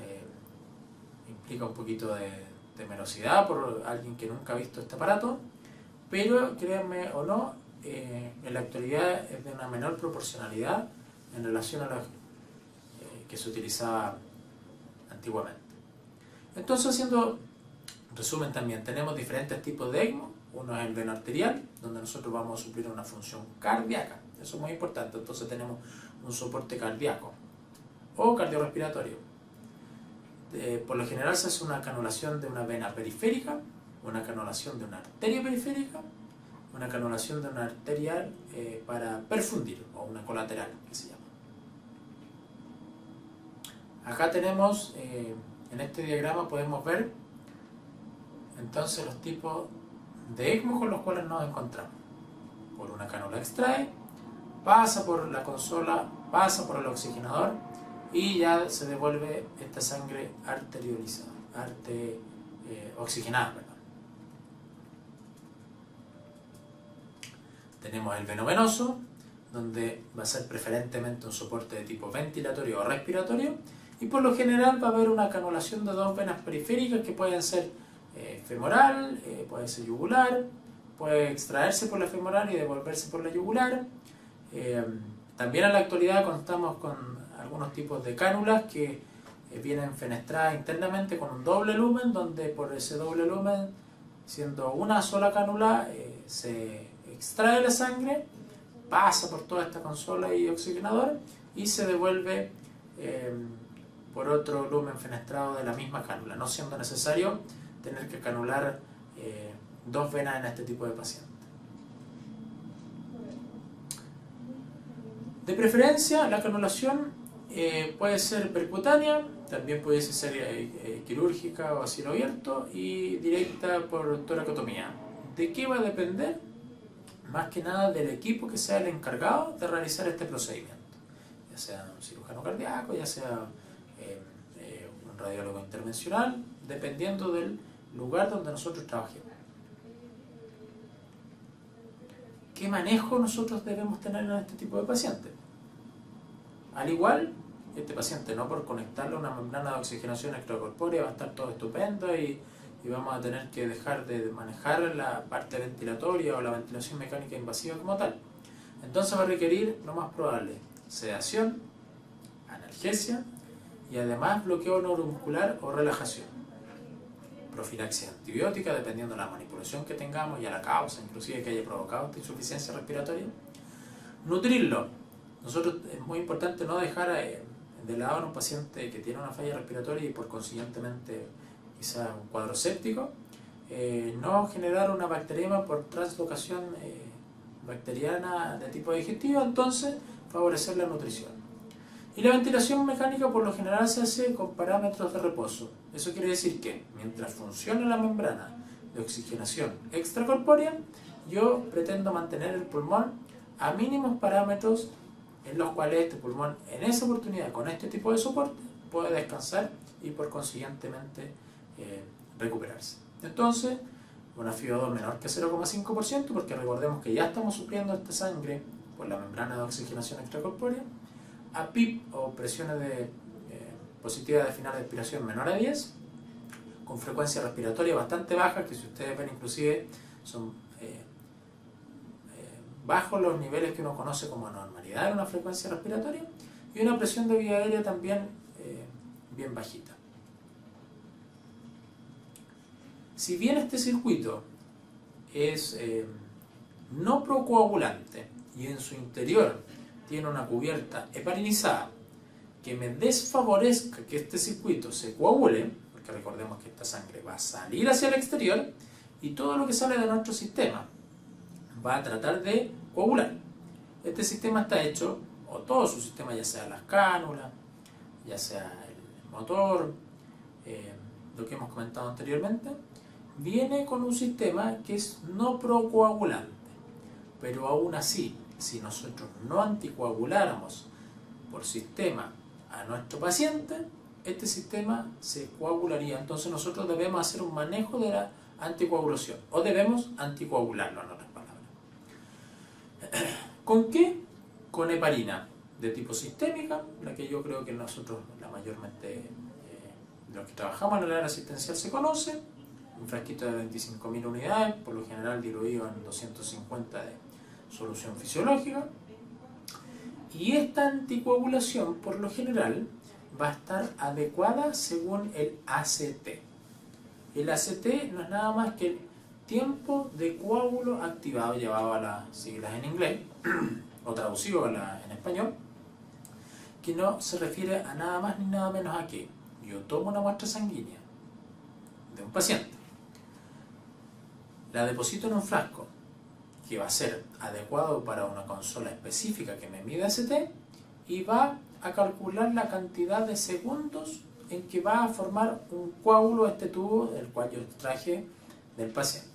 implica un poquito de temerosidad por alguien que nunca ha visto este aparato, pero créanme o no, en la actualidad es de una menor proporcionalidad en relación a lo que se utilizaba antiguamente. Entonces, haciendo resumen también, tenemos diferentes tipos de ECMO. Uno es el veno arterial, donde nosotros vamos a suplir una función cardíaca. Eso es muy importante. Entonces tenemos un soporte cardíaco o cardiorrespiratorio. Por lo general se hace una canulación de una vena periférica, una canulación de una arteria periférica, una canulación de una arteria para perfundir, o una colateral, que se llama. Acá tenemos, en este diagrama podemos ver entonces los tipos de ECMO con los cuales nos encontramos. Por una cánula extrae, pasa por la consola, pasa por el oxigenador y ya se devuelve esta sangre arteriolizada, oxigenada. Perdón. Tenemos el veno venoso, donde va a ser preferentemente un soporte de tipo ventilatorio o respiratorio, y por lo general va a haber una canulación de dos venas periféricas que pueden ser femoral, puede ser yugular, puede extraerse por la femoral y devolverse por la yugular. También en la actualidad contamos con algunos tipos de cánulas que vienen fenestradas internamente con un doble lumen, donde por ese doble lumen, siendo una sola cánula, se extrae la sangre, pasa por toda esta consola y oxigenador y se devuelve por otro lumen fenestrado de la misma cánula, no siendo necesario tener que canular dos venas en este tipo de pacientes. De preferencia, la canulación puede ser percutánea, también puede ser quirúrgica o a cielo abierto, y directa por toracotomía. ¿De qué va a depender? Más que nada del equipo que sea el encargado de realizar este procedimiento, ya sea un cirujano cardíaco, ya sea un radiólogo intervencional, dependiendo del lugar donde nosotros trabajemos. ¿Qué manejo nosotros debemos tener en este tipo de pacientes? Al igual, este paciente no por conectarle a una membrana de oxigenación extracorpórea va a estar todo estupendo y vamos a tener que dejar de manejar la parte ventilatoria o la ventilación mecánica invasiva como tal. Entonces va a requerir, lo más probable, sedación, analgesia y además bloqueo neuromuscular o relajación. Profilaxis antibiótica, dependiendo de la manipulación que tengamos y a la causa, inclusive que haya provocado esta insuficiencia respiratoria. Nutrirlo. Nosotros es muy importante no dejar de lado a un paciente que tiene una falla respiratoria y por consiguientemente quizás un cuadro séptico, no generar una bacteriema por translocación bacteriana de tipo digestivo, entonces favorecer la nutrición. Y la ventilación mecánica por lo general se hace con parámetros de reposo. Eso quiere decir que mientras funcione la membrana de oxigenación extracorpórea, yo pretendo mantener el pulmón a mínimos parámetros en los cuales este pulmón en esa oportunidad con este tipo de soporte puede descansar y por consiguientemente recuperarse. Entonces, una FiO2 menor que 0,5%, porque recordemos que ya estamos supliendo esta sangre por la membrana de oxigenación extracorpórea, a PIP o presiones positivas de final de expiración menor a 10, con frecuencia respiratoria bastante baja, que si ustedes ven inclusive son bajos los niveles que uno conoce como normalidad en una frecuencia respiratoria, y una presión de vía aérea también bien bajita. Si bien este circuito es no procoagulante y en su interior tiene una cubierta heparinizada que me desfavorezca que este circuito se coagule, porque recordemos que esta sangre va a salir hacia el exterior y todo lo que sale de nuestro sistema va a tratar de coagular. Este sistema está hecho, o todo su sistema, ya sea las cánulas, ya sea el motor, lo que hemos comentado anteriormente, viene con un sistema que es no procoagulante, pero aún así, si nosotros no anticoaguláramos por sistema a nuestro paciente, este sistema se coagularía. Entonces nosotros debemos hacer un manejo de la anticoagulación, o debemos anticoagularlo, en otras palabras. ¿Con qué? Con heparina de tipo sistémica, la que yo creo que nosotros, la mayormente los que trabajamos en el área asistencial se conoce, un frasquito de 25.000 unidades, por lo general diluido en 250 de solución fisiológica, y esta anticoagulación por lo general va a estar adecuada según el ACT. El ACT no es nada más que el tiempo de coágulo activado, llevado a las siglas en inglés o traducido en español, que no se refiere a nada más ni nada menos a que yo tomo una muestra sanguínea de un paciente, la deposito en un frasco que va a ser adecuado para una consola específica que me mide ACT, y va a calcular la cantidad de segundos en que va a formar un coágulo este tubo del cual yo extraje del paciente.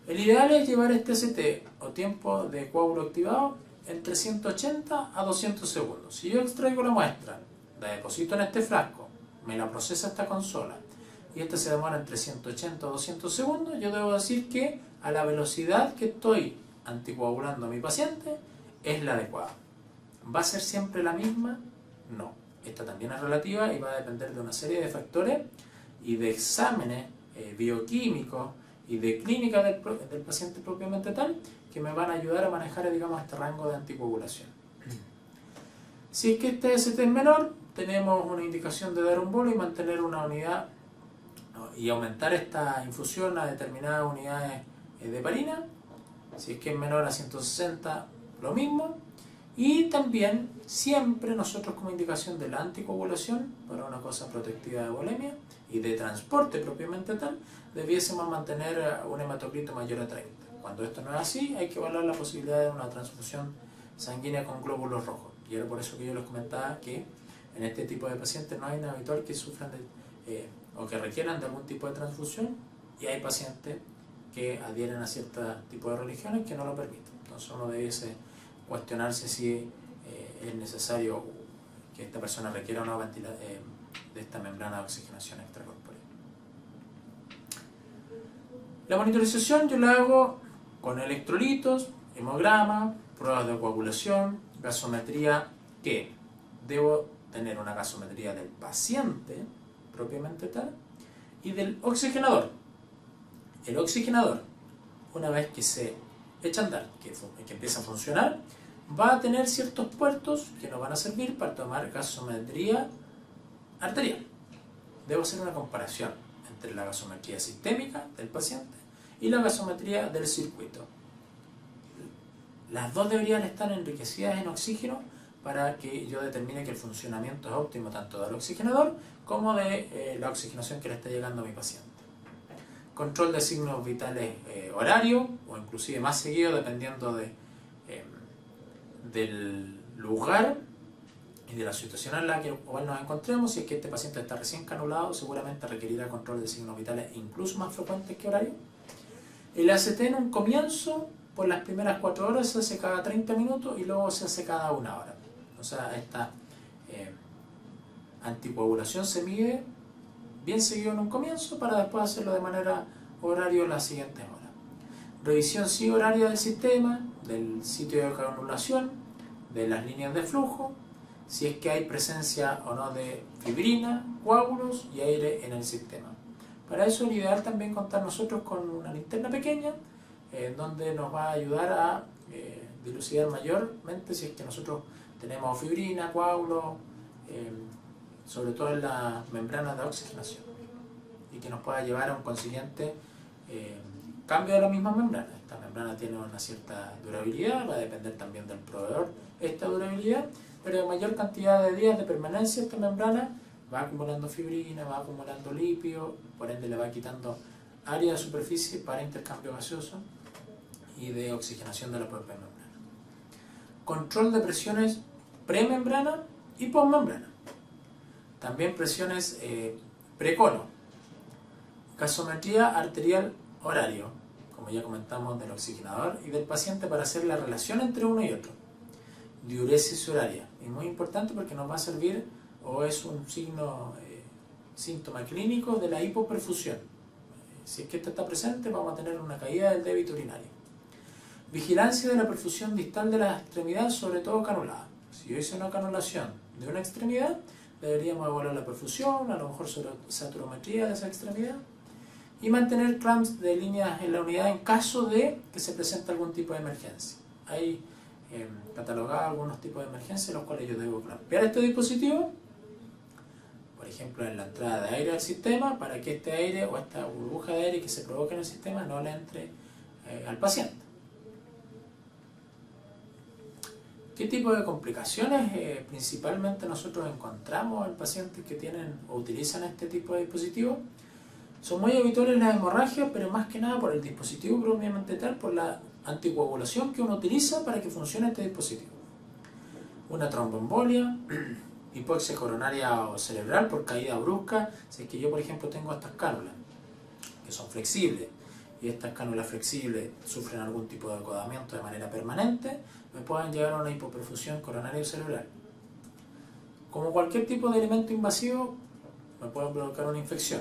El ideal es llevar este ACT o tiempo de coágulo activado entre 180 a 200 segundos. Si yo extraigo la muestra, la deposito en este frasco, me la procesa esta consola y esta se demora entre 180 a 200 segundos, yo debo decir que a la velocidad que estoy anticoagulando a mi paciente es la adecuada. ¿Va a ser siempre la misma? No. Esta también es relativa y va a depender de una serie de factores y de exámenes bioquímicos y de clínica del paciente propiamente tal, que me van a ayudar a manejar, digamos, este rango de anticoagulación. Si es que este ACT es menor, tenemos una indicación de dar un bolo y mantener una unidad y aumentar esta infusión a determinadas unidades de heparina. Si es que es menor a 160, lo mismo. Y también siempre nosotros, como indicación de la anticoagulación para una cosa protectiva de bulimia y de transporte propiamente tal, debiésemos mantener un hematocrito mayor a 30. Cuando esto no es así, hay que evaluar la posibilidad de una transfusión sanguínea con glóbulos rojos. Y era por eso que yo les comentaba que en este tipo de pacientes no hay nada habitual que sufran o que requieran de algún tipo de transfusión, y hay pacientes que adhieren a cierto tipo de religiones que no lo permiten. Entonces uno debiese cuestionarse si es necesario que esta persona requiera una de esta membrana de oxigenación extracorpórea. La monitorización yo la hago con electrolitos, hemograma, pruebas de coagulación, gasometría, que debo tener una gasometría del paciente propiamente tal y del oxigenador. El oxigenador, una vez que se echa a andar, que empieza a funcionar, va a tener ciertos puertos que nos van a servir para tomar gasometría arterial. Debo hacer una comparación entre la gasometría sistémica del paciente y la gasometría del circuito. Las dos deberían estar enriquecidas en oxígeno para que yo determine que el funcionamiento es óptimo tanto del oxigenador como de la oxigenación que le está llegando a mi paciente. Control de signos vitales horario o inclusive más seguido dependiendo del lugar y de la situación en la cual nos encontremos. Si es que este paciente está recién canulado, seguramente requerirá control de signos vitales incluso más frecuentes que horario. El ACT en un comienzo, por las primeras 4 horas, se hace cada 30 minutos y luego se hace cada 1 hora. O sea, esta anticoagulación se mide bien seguido en un comienzo para después hacerlo de manera horario en las siguientes horas. Revisión sí horaria del sistema, del sitio de canulación, de las líneas de flujo, si es que hay presencia o no de fibrina, coágulos y aire en el sistema. Para eso es ideal también contar nosotros con una linterna pequeña, donde nos va a ayudar a dilucidar mayormente si es que nosotros tenemos fibrina, coágulos, sobre todo en las membranas de oxigenación, y que nos pueda llevar a un consiguiente cambio de la misma membrana. Esta membrana tiene una cierta durabilidad, va a depender también del proveedor esta durabilidad, pero de mayor cantidad de días de permanencia esta membrana va acumulando fibrina, va acumulando litio, por ende le va quitando área de superficie para intercambio gaseoso y de oxigenación de la propia membrana. Control de presiones premembrana y postmembrana. También presiones precono. Gasometría arterial horario, como ya comentamos, del oxigenador y del paciente para hacer la relación entre uno y otro. Diuresis horaria. Es muy importante porque nos va a servir o es un síntoma clínico de la hipoperfusión. Si es que esto está presente, vamos a tener una caída del débito urinario. Vigilancia de la perfusión distal de la extremidad, sobre todo canulada. Si yo hice una canulación de una extremidad, deberíamos evaluar la perfusión, a lo mejor saturometría de esa extremidad, y mantener clamps de líneas en la unidad en caso de que se presente algún tipo de emergencia. Hay catalogado algunos tipos de emergencias en los cuales yo debo clampear este dispositivo, por ejemplo en la entrada de aire al sistema, para que este aire o esta burbuja de aire que se provoque en el sistema no le entre al paciente. ¿Qué tipo de complicaciones principalmente nosotros encontramos en pacientes que tienen o utilizan este tipo de dispositivos? Son muy habituales las hemorragias, pero más que nada por el dispositivo propiamente tal, por la anticoagulación que uno utiliza para que funcione este dispositivo. Una tromboembolia, hipoxia coronaria o cerebral por caída brusca. Si es que yo, por ejemplo, tengo estas cánulas que son flexibles y estas cánulas flexibles sufren algún tipo de acodamiento de manera permanente, me pueden llevar a una hipoperfusión coronaria o cerebral. Como cualquier tipo de elemento invasivo, me pueden provocar una infección.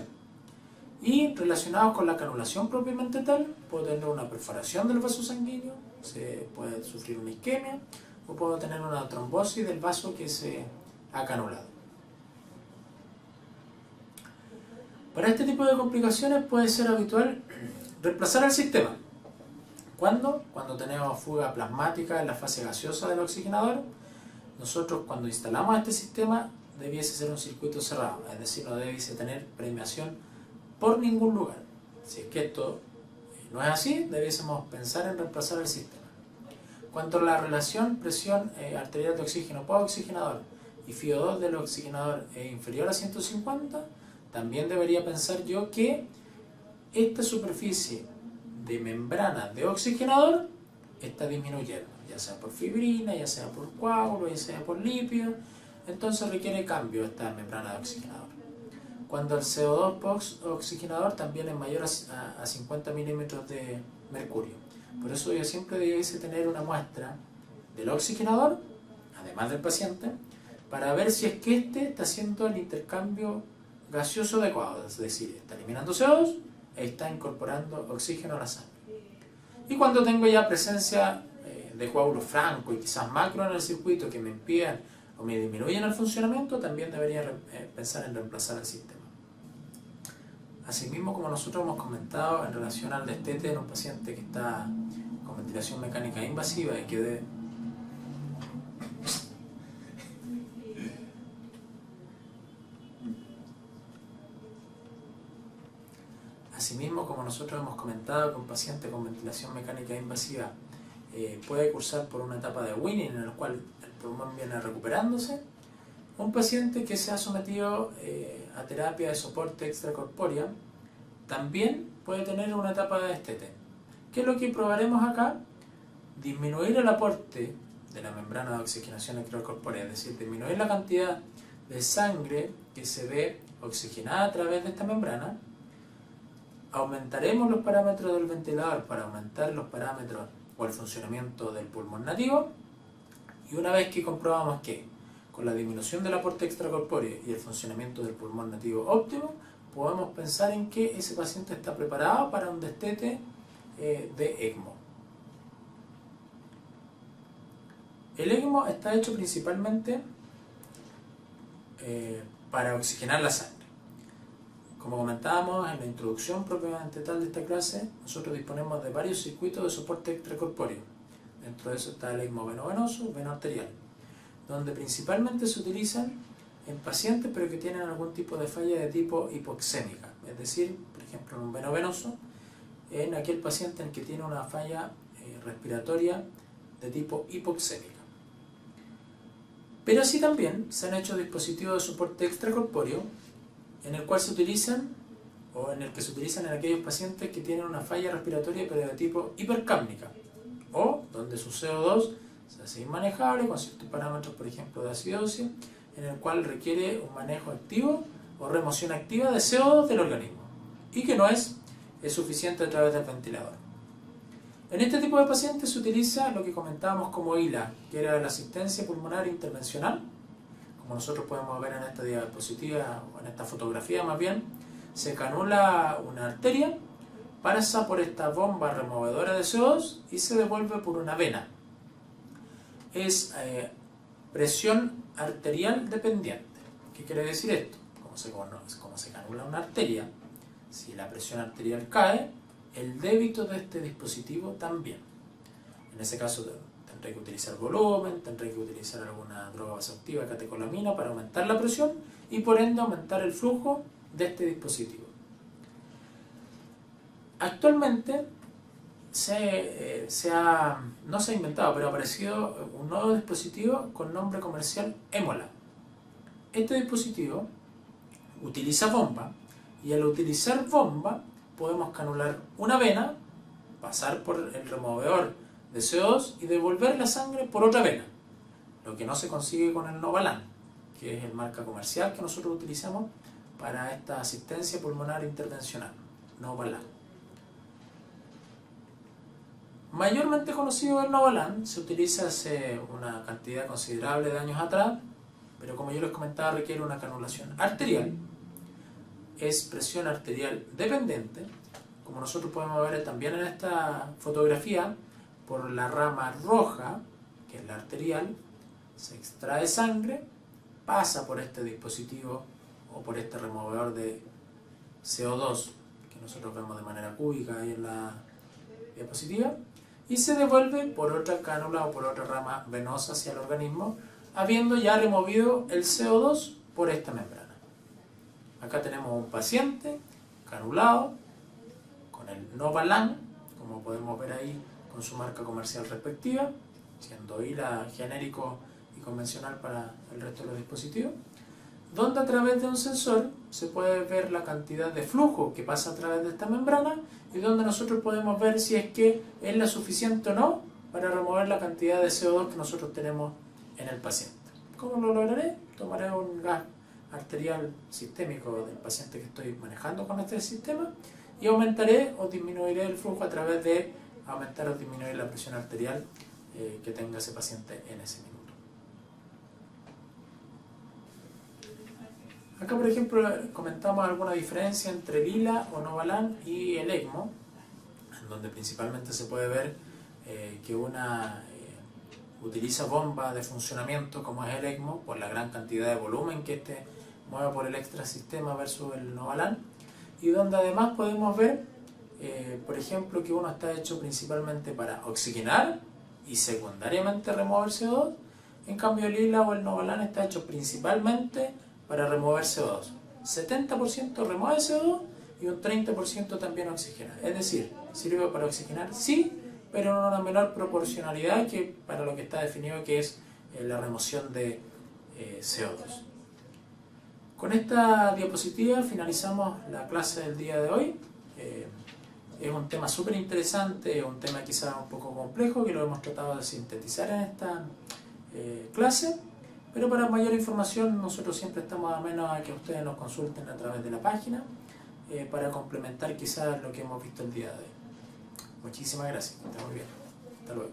Y relacionados con la canulación propiamente tal, puedo tener una perforación del vaso sanguíneo, se puede sufrir una isquemia o puedo tener una trombosis del vaso que se ha canulado. Para este tipo de complicaciones puede ser habitual reemplazar el sistema. ¿Cuándo? Cuando tenemos fuga plasmática en la fase gaseosa del oxigenador. Nosotros cuando instalamos este sistema debiese ser un circuito cerrado, es decir, no debiese tener premiación por ningún lugar. Si es que esto no es así, debiésemos pensar en reemplazar el sistema. Cuanto a la relación presión arterial de oxígeno por oxigenador y FiO2 del oxigenador es inferior a 150, también debería pensar yo que esta superficie de membrana de oxigenador está disminuyendo, ya sea por fibrina, ya sea por coágulo, ya sea por lípido, entonces requiere cambio esta membrana de oxigenador. Cuando el CO2 post-oxigenador también es mayor a 50 milímetros de mercurio. Por eso yo siempre debiese tener una muestra del oxigenador, además del paciente, para ver si es que éste está haciendo el intercambio gaseoso adecuado, es decir, está eliminando CO2 e está incorporando oxígeno a la sangre. Y cuando tengo ya presencia de coágulos francos y quizás macro en el circuito que me impidan o me disminuyen el funcionamiento, también debería pensar en reemplazar el sistema. Asimismo, como nosotros hemos comentado en relación al destete en un paciente que está con ventilación mecánica invasiva y que debe Asimismo, como nosotros hemos comentado, que un paciente con ventilación mecánica invasiva puede cursar por una etapa de weaning en la cual el pulmón viene recuperándose. Un paciente que se ha sometido a terapia de soporte extracorpórea también puede tener una etapa de destete. ¿Qué es lo que probaremos acá? Disminuir el aporte de la membrana de oxigenación extracorpórea, es decir, disminuir la cantidad de sangre que se ve oxigenada a través de esta membrana. Aumentaremos los parámetros del ventilador para aumentar los parámetros o el funcionamiento del pulmón nativo, y una vez que comprobamos que con la disminución del aporte extracorpóreo y el funcionamiento del pulmón nativo óptimo, podemos pensar en que ese paciente está preparado para un destete de ECMO. El ECMO está hecho principalmente para oxigenar la sangre. Como comentábamos en la introducción propiamente tal de esta clase, nosotros disponemos de varios circuitos de soporte extracorpóreo. Dentro de eso está el ECMO veno-venoso, veno-arterial, donde principalmente se utilizan en pacientes pero que tienen algún tipo de falla de tipo hipoxémica, es decir, por ejemplo en un veno-venoso, en aquel paciente en que tiene una falla respiratoria de tipo hipoxémica. Pero así también se han hecho dispositivos de soporte extracorpóreo en el cual se utilizan, o en el que se utilizan en aquellos pacientes que tienen una falla respiratoria pero de tipo hipercápnica, o donde su CO2 se hace inmanejable con ciertos parámetros, por ejemplo de acidosis, en el cual requiere un manejo activo o remoción activa de CO2 del organismo, y que no es suficiente a través del ventilador. En este tipo de pacientes se utiliza lo que comentábamos como ILA, que era la asistencia pulmonar intervencional. Como nosotros podemos ver en esta diapositiva, o en esta fotografía más bien, se canula una arteria, pasa por esta bomba removedora de CO2 y se devuelve por una vena. Es presión arterial dependiente. ¿Qué quiere decir esto? Como se canula una arteria, si la presión arterial cae, el débito de este dispositivo también. En ese caso tendré que utilizar volumen, tendré que utilizar alguna droga vasoactiva, catecolamina, para aumentar la presión y por ende aumentar el flujo de este dispositivo. Actualmente no se ha inventado, pero ha aparecido un nuevo dispositivo con nombre comercial Émola. Este dispositivo utiliza bomba, y al utilizar bomba podemos canular una vena, pasar por el removedor de CO2 y devolver la sangre por otra vena, lo que no se consigue con el Novalan, que es el marca comercial que nosotros utilizamos para esta asistencia pulmonar intervencional, Novalan. Mayormente conocido el Novalan, se utiliza hace una cantidad considerable de años atrás, pero como yo les comentaba requiere una canulación arterial, es presión arterial dependiente, como nosotros podemos ver también en esta fotografía, por la rama roja, que es la arterial, se extrae sangre, pasa por este dispositivo o por este removedor de CO2 que nosotros vemos de manera cúbica ahí en la diapositiva, y se devuelve por otra cánula o por otra rama venosa hacia el organismo, habiendo ya removido el CO2 por esta membrana. Acá tenemos un paciente canulado con el Novalan, como podemos ver ahí con su marca comercial respectiva, siendo ILA genérico y convencional para el resto de los dispositivos, donde a través de un sensor se puede ver la cantidad de flujo que pasa a través de esta membrana y donde nosotros podemos ver si es que es la suficiente o no para remover la cantidad de CO2 que nosotros tenemos en el paciente. ¿Cómo lo lograré? Tomaré un gas arterial sistémico del paciente que estoy manejando con este sistema y aumentaré o disminuiré el flujo a través de aumentar o disminuir la presión arterial que tenga ese paciente en ese minuto. Acá, por ejemplo, comentamos alguna diferencia entre el ILA o Novalan y el ECMO, en donde principalmente se puede ver que una utiliza bomba de funcionamiento como es el ECMO por la gran cantidad de volumen que este mueve por el extrasistema versus el Novalan, y donde además podemos ver, por ejemplo, que uno está hecho principalmente para oxigenar y secundariamente remover CO2, en cambio el ILA o el Novalan está hecho principalmente para remover CO2. 70% remueve CO2 y un 30% también oxigena. Es decir, sirve para oxigenar, sí, pero en una menor proporcionalidad que para lo que está definido que es la remoción de CO2. Con esta diapositiva finalizamos la clase del día de hoy. Es un tema súper interesante, un tema quizás un poco complejo que lo hemos tratado de sintetizar en esta clase. Pero para mayor información nosotros siempre estamos a menos a que ustedes nos consulten a través de la página para complementar quizás lo que hemos visto el día de hoy. Muchísimas gracias, que estén muy bien. Hasta luego.